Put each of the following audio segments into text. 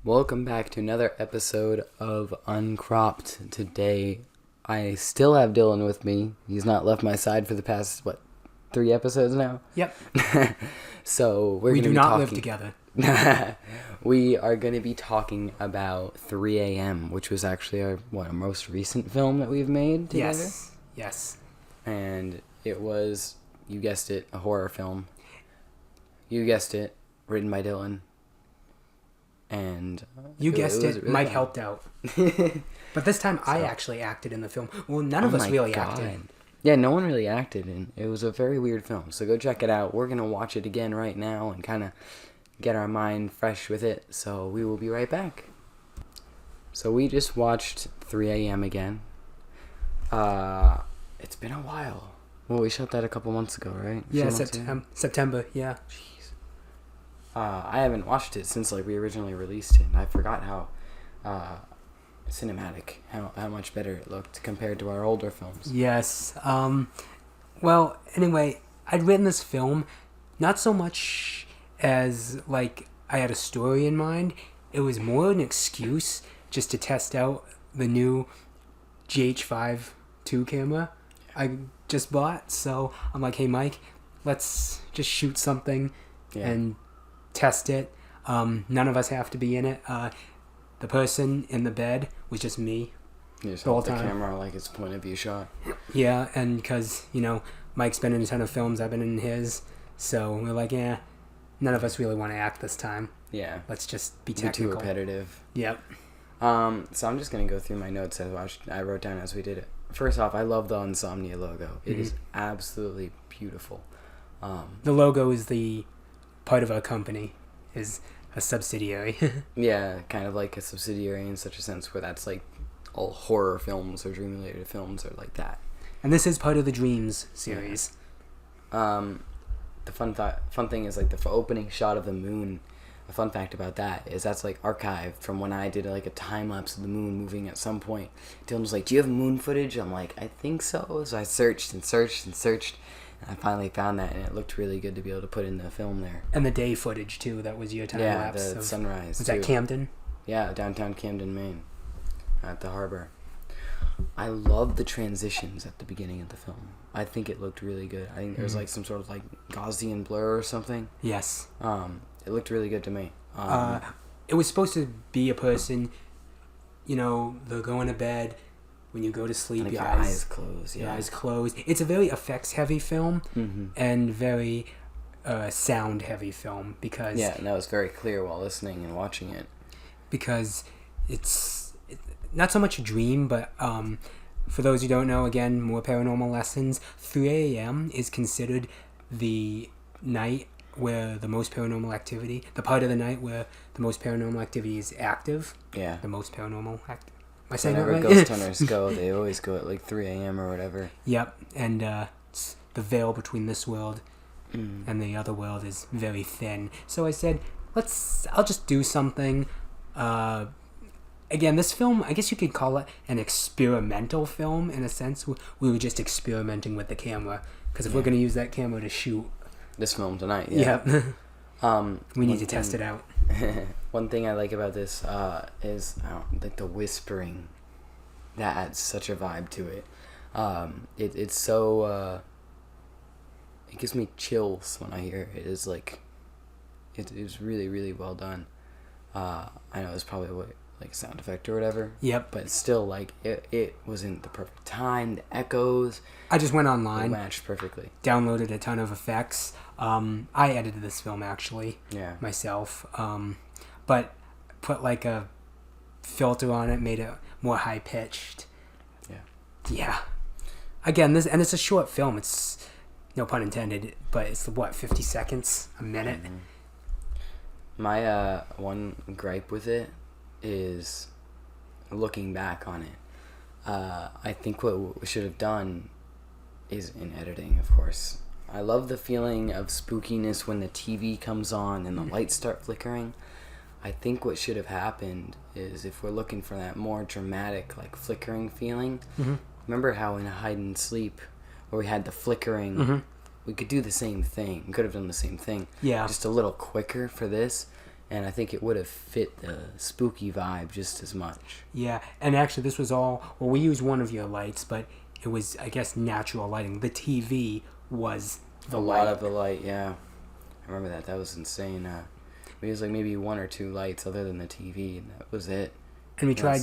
Welcome back to another episode of Uncropped. Today, I still have Dillon with me. He's not left my side for the past, 3 episodes now? Yep. So, we're We going to do be not talking... live together. We are going to be talking about 3 a.m., which was actually our most recent film that we've made together. Yes. And it was, you guessed it, a horror film. You guessed it, written by Dillon. And You guessed it. really Mike fun. helped out. But this time I actually acted in the film. Well, none of Oh us my really God. acted. Yeah, no one really acted, and it was a very weird film. So go check it out. We're going to watch it again right now and kind of get our mind fresh with it. So we will be right back. So we just watched 3 a.m. again. It's been a while. Well, we shot that a couple months ago, right? Yeah, September, yeah. Jeez. I haven't watched it since we originally released it, and I forgot how cinematic, how much better it looked compared to our older films. Yes. Well, anyway, I'd written this film not so much as, I had a story in mind. It was more an excuse just to test out the new GH5 II camera I just bought. So I'm like, hey, Mike, let's just shoot something and test it. None of us have to be in it. The person in the bed was just me. You just the whole hold the time. camera like it's a point of view shot. Yeah, and because, Mike's been in a ton of films, I've been in his. So we're like, none of us really want to act this time. Yeah. Let's just be Be technical. too repetitive. Yep. So I'm just gonna go through my notes I wrote down as we did it. First off, I love the Insomnia logo. It is absolutely beautiful. The logo is the part of our company, is a subsidiary. Yeah, kind of like a subsidiary in such a sense where that's all horror films or dream-related films are like that. And this is part of the Dreams series. The fun thing is the opening shot of the moon. A fun fact about that is that's archived from when I did a time lapse of the moon moving at some point. Dylan was like, "Do you have moon footage?" I'm like, "I think so." So I searched and searched and searched, and I finally found that, and it looked really good to be able to put in the film there. And the day footage, too. That was your time lapse. Yeah, the sunrise. Was too. that Camden? Yeah, downtown Camden, Maine, at the harbor. I love the transitions at the beginning of the film. I think it looked really good. I think there was some sort of Gaussian blur or something. Yes. It looked really good to me. It was supposed to be a person, they're going to bed. When you go to sleep, your eyes closed. Yeah. Your eyes closed. It's a very effects-heavy film and very sound-heavy film because... Yeah, and that was very clear while listening and watching it. Because it's not so much a dream, but for those who don't know, again, more paranormal lessons, 3 a.m. is considered the night where the most paranormal activity, the part of the night where the most paranormal activity is active. Yeah. The most paranormal active. Am I saying that Whenever right? ghost hunters go, they always go at 3 a.m. or whatever. Yep, and it's the veil between this world and the other world is very thin. So I said, I'll just do something. Again, this film, I guess you could call it an experimental film in a sense. We were just experimenting with the camera. Because if we're going to use that camera to shoot... This film tonight, yeah. We need to test it out. One thing I like about this is the whispering. That adds such a vibe to it. It's so... it gives me chills when I hear it. It's it is really, really well done. I know it's probably a sound effect or whatever. Yep. But still, it was in the perfect time. The echoes. I just went online. It matched perfectly. Downloaded a ton of effects. I edited this film, actually. Yeah. Myself. But put a filter on it, made it more high-pitched. Yeah. Yeah. Again, it's a short film. It's, no pun intended, but it's, 50 seconds? A minute? Mm-hmm. My one gripe with it is looking back on it. I think what we should have done is in editing, of course. I love the feeling of spookiness when the TV comes on and the lights start flickering. I think what should have happened is if we're looking for that more dramatic, flickering feeling, remember how in Hide and Sleep, where we had the flickering, we could do the same thing. We could have done the same thing. Yeah. Just a little quicker for this. and I think it would have fit the spooky vibe just as much. Yeah, and actually this was all, well, we used one of your lights, but it was, I guess, natural lighting. The TV was the light. A lot of the light, yeah. I remember that. That was insane. We used like maybe 1 or 2 lights other than the TV, and that was it. And we tried...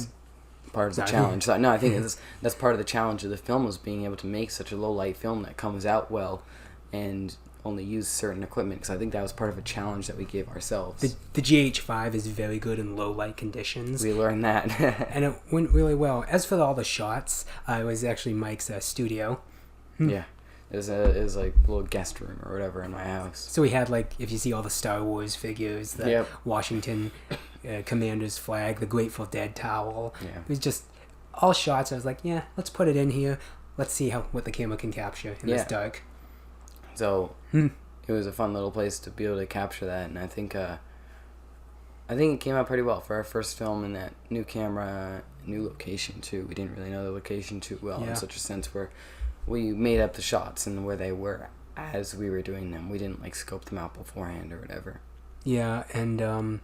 Part of the challenge. So, no, I think that's part of the challenge of the film, was being able to make such a low light film that comes out well and only use certain equipment, because I think that was part of a challenge that we gave ourselves. The GH5 is very good in low light conditions. We learned that. And it went really well. As for all the shots, it was actually Mike's studio. Yeah. It was like a little guest room or whatever in my house. So we had, like, if you see all the Star Wars figures, the Washington Commander's flag, the Grateful Dead towel. Yeah. It was just all shots. I was like, yeah, let's put it in here. Let's see what the camera can capture in this dark. So it was a fun little place to be able to capture that, and I think it came out pretty well for our first film in that new camera, new location too. We didn't really know the location too well in such a sense where we made up the shots and where they were as we were doing them. We didn't like scope them out beforehand or whatever. Yeah, and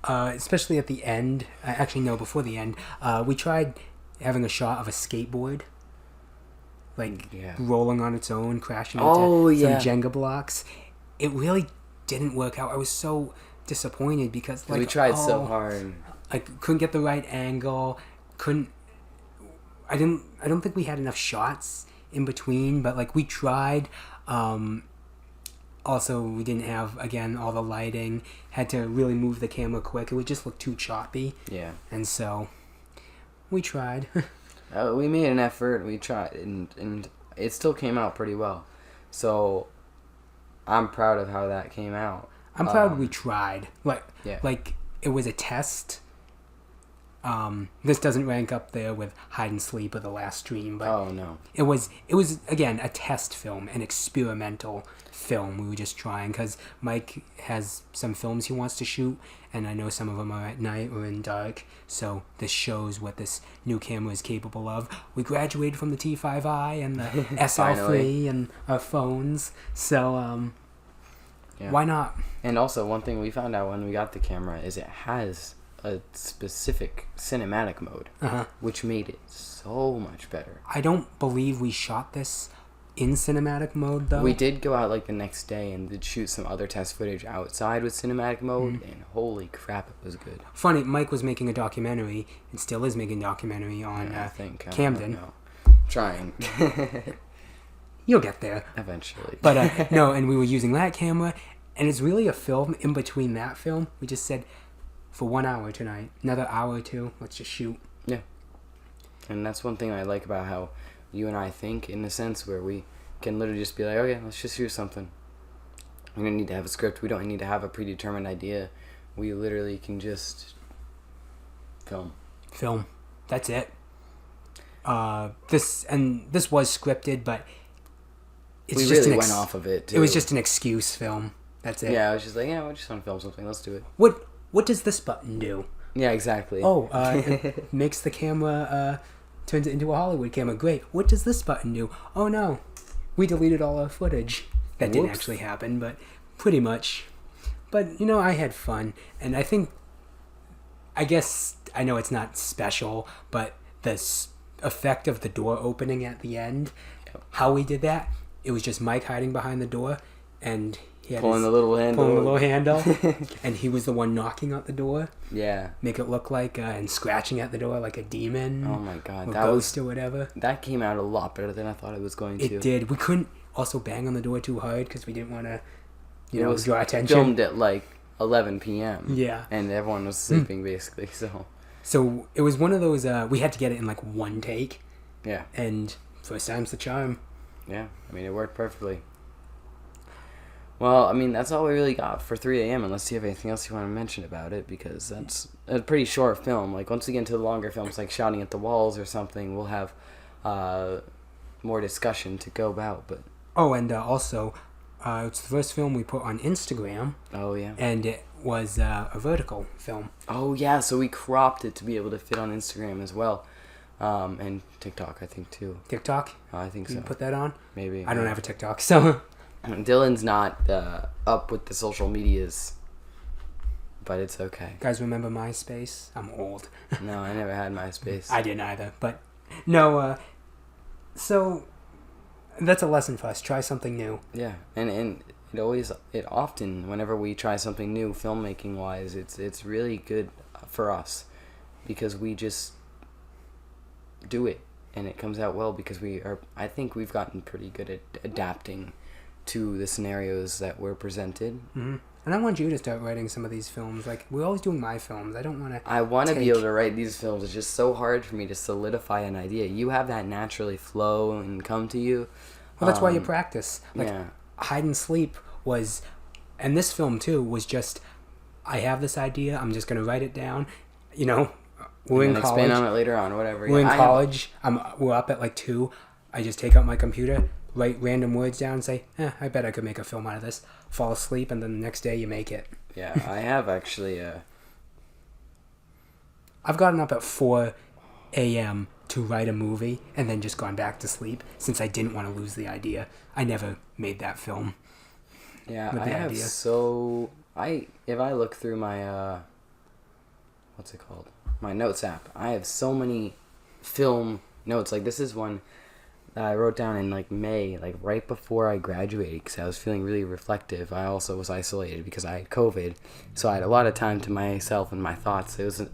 especially at the end, actually no, before the end, we tried having a shot of a skateboard, like rolling on its own, crashing into some Jenga blocks. It really didn't work out. I was so disappointed because like we tried so hard. I couldn't get the right angle. I don't think we had enough shots in between, but like we tried. Also, we didn't have, again, all the lighting. Had to really move the camera quick. It would just look too choppy. Yeah. And so we tried. We made an effort. We tried, and it still came out pretty well. So I'm proud of how that came out. I'm proud we tried. Like it was a test. This doesn't rank up there with Hide and Sleep or The Last Dream, but oh no, it was again a test film, an experimental film. We were just trying because Mike has some films he wants to shoot, and I know some of them are at night or in dark. So this shows what this new camera is capable of. We graduated from the T5i and the SL3 and our phones, so why not? And also, one thing we found out when we got the camera is it has a specific cinematic mode, which made it so much better. I don't believe we shot this in cinematic mode, though. We did go out like the next day and did shoot some other test footage outside with cinematic mode, and holy crap, it was good. Funny, Mike was making a documentary, and still is making a documentary on Camden. Trying. You'll get there. Eventually. But, no, and we were using that camera, and it's really a film. In between that film, we just said, for 1 hour tonight, another hour or two, let's just shoot. Yeah. And that's one thing I like about how you and I think, in the sense where we can literally just be like, okay, let's just shoot something. We don't need to have a script. We don't need to have a predetermined idea. We literally can just film. That's it. This was scripted, but we really went off of it, too. It was just an excuse film. That's it. Yeah, I was just like, we just want to film something. Let's do it. What does this button do? Yeah, exactly. It makes the camera, turns it into a Hollywood camera. Great. What does this button do? Oh, no. We deleted all our footage. That didn't actually happen, but pretty much. But, I had fun. And I guess, I know it's not special, but this effect of the door opening at the end, how we did that, it was just Mike hiding behind the door, and he had pulling the little handle, and he was the one knocking at the door. Yeah, make it look like and scratching at the door like a demon. Oh my god, or ghost or whatever. That came out a lot better than I thought it was going to. It did. We couldn't also bang on the door too hard because we didn't want to, draw attention. Filmed at like 11 p.m. Yeah, and everyone was sleeping basically. So it was one of those. We had to get it in like one take. Yeah, and first time's the charm. Yeah, I mean it worked perfectly. Well, I mean, that's all we really got for 3 a.m. unless you have anything else you want to mention about it, because that's a pretty short film. Like, once we get into the longer films, like Shouting at the Walls or something, we'll have more discussion to go about. But and also, it's the first film we put on Instagram. Oh, yeah. And it was a vertical film. Oh, yeah, so we cropped it to be able to fit on Instagram as well. And TikTok, I think, too. TikTok? I think so. You put that on? Maybe. I don't have a TikTok, so... Dillon's not up with the social medias, but it's okay. Guys, remember MySpace? I'm old. No, I never had MySpace. I didn't either, but no. So that's a lesson for us. Try something new. Yeah, and it often, whenever we try something new, filmmaking wise, it's really good for us because we just do it and it comes out well because I think we've gotten pretty good at adapting to the scenarios that were presented. Mm-hmm. And I want you to start writing some of these films. Like, we're always doing my films. I want to be able to write these films. It's just so hard for me to solidify an idea. You have that naturally flow and come to you. Well, that's why you practice. Like, yeah. Hide and Sleep was, and this film too, was just, I have this idea, I'm just going to write it down. You know, we're in college. Expand on it later on, whatever. We're in college. We're up at like 2. I just take out my computer, write random words down, and say, I bet I could make a film out of this. Fall asleep, and then the next day you make it. Yeah, I have actually. I've gotten up at 4 a.m. to write a movie, and then just gone back to sleep since I didn't want to lose the idea. I never made that film. Yeah, I have idea. If I look through my what's it called? My notes app. I have so many film notes. Like this is one that I wrote down in like May, like right before I graduated, because I was feeling really reflective. I also was isolated because I had COVID, so I had a lot of time to myself and my thoughts. It was an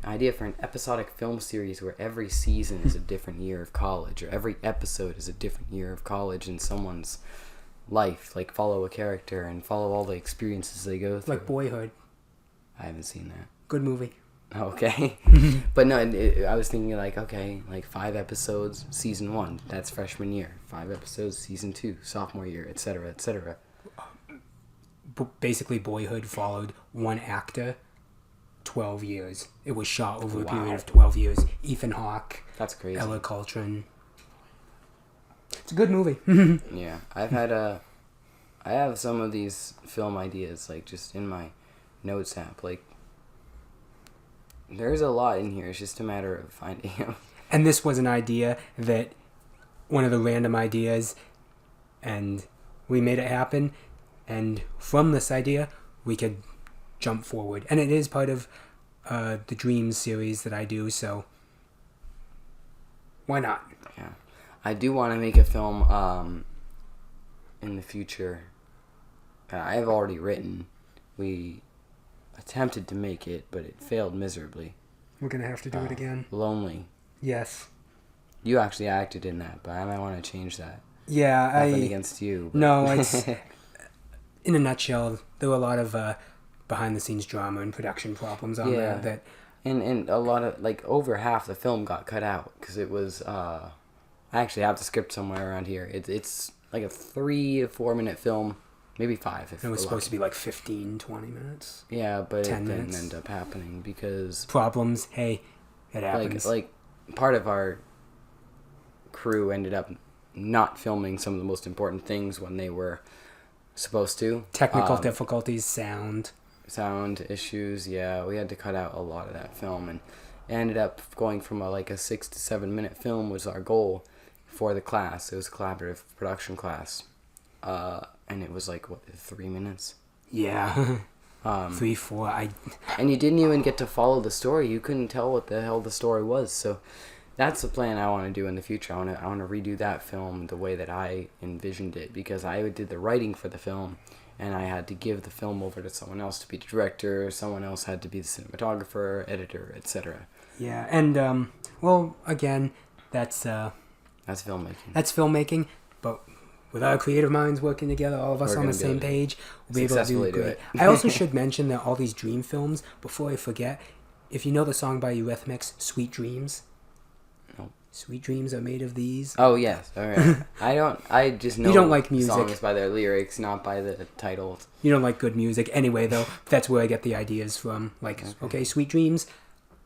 idea for an episodic film series where every season is a different year of college, or every episode is a different year of college in someone's life. Like follow a character and follow all the experiences they go through. Like Boyhood. I haven't seen that. Good movie. Okay. But no, I was thinking like, okay, like 5 episodes, season 1, that's freshman year. 5 episodes, season 2, sophomore year, etc., etc. Basically, Boyhood followed one actor, 12 years. It was shot over a period of 12 years. Ethan Hawke. That's crazy. Ella Coltrane. It's a good movie. Yeah, I have some of these film ideas, like, just in my notes app, like, there's a lot in here. It's just a matter of finding them. And this was an idea that, one of the random ideas, and we made it happen. And from this idea, we could jump forward. And it is part of the Dreams series that I do, so why not? Yeah. I do want to make a film in the future. I've already written. We attempted to make it, but it failed miserably. We're going to have to do it again. Lonely. Yes. You actually acted in that, but I might want to change that. Yeah, Nothing against you. But. No, it's... In a nutshell, there were a lot of behind-the-scenes drama and production problems on there that... And a lot of... Like, over half the film got cut out, because it was... I actually have the script somewhere around here. It's like a 3 to 4 minute film. Maybe 5. If it was supposed to be like 15, 20 minutes. Yeah, but 10 it minutes. didn't end up happening because... Problems, hey, it happens. Like part of our crew ended up not filming some of the most important things when they were supposed to. Technical difficulties, sound issues, yeah. We had to cut out a lot of that film, and it ended up going from a 6 to 7 minute film was our goal for the class. It was a collaborative production class. And it was 3 minutes? Yeah. 3, 4. And you didn't even get to follow the story. You couldn't tell what the hell the story was. So that's the plan I want to do in the future. I want to redo that film the way that I envisioned it, because I did the writing for the film, and I had to give the film over to someone else to be the director. Someone else had to be the cinematographer, editor, etc. Yeah, and well, again, that's filmmaking. That's filmmaking, but with our creative minds working together, all of us on the same page, we'll be able to do great. I also should mention that all these dream films, before I forget, if you know the song by Eurythmics, Sweet Dreams. No. Sweet dreams are made of these. Oh, yes. All right. I just know you don't like music. Songs by their lyrics, not by the titles. You don't like good music. Anyway, though, that's where I get the ideas from. Like, okay, Sweet Dreams,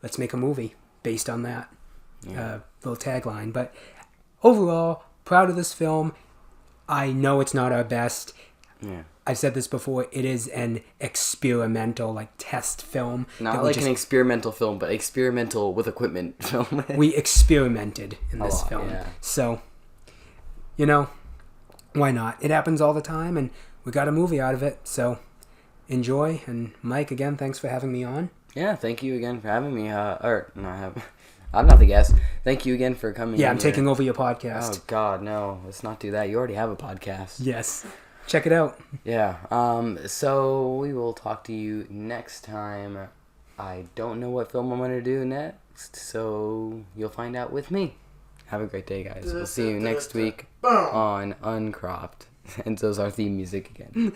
let's make a movie based on that. Little tagline. But overall, proud of this film. I know it's not our best. Yeah. I've said this before. It is an experimental, test film. Not like an experimental film, but experimental with equipment film. We experimented in this film. Yeah. So, Why not? It happens all the time, and we got a movie out of it. So enjoy. And Mike, again, thanks for having me on. Yeah, thank you again for having me. I'm not the guest. Thank you again for coming. Yeah, in I'm here. taking over your podcast. Oh God, no! Let's not do that. You already have a podcast. Yes, check it out. Yeah. So we will talk to you next time. I don't know what film I'm gonna do next, so you'll find out with me. Have a great day, guys. We'll see you next week on Uncropped. And so's our theme music again.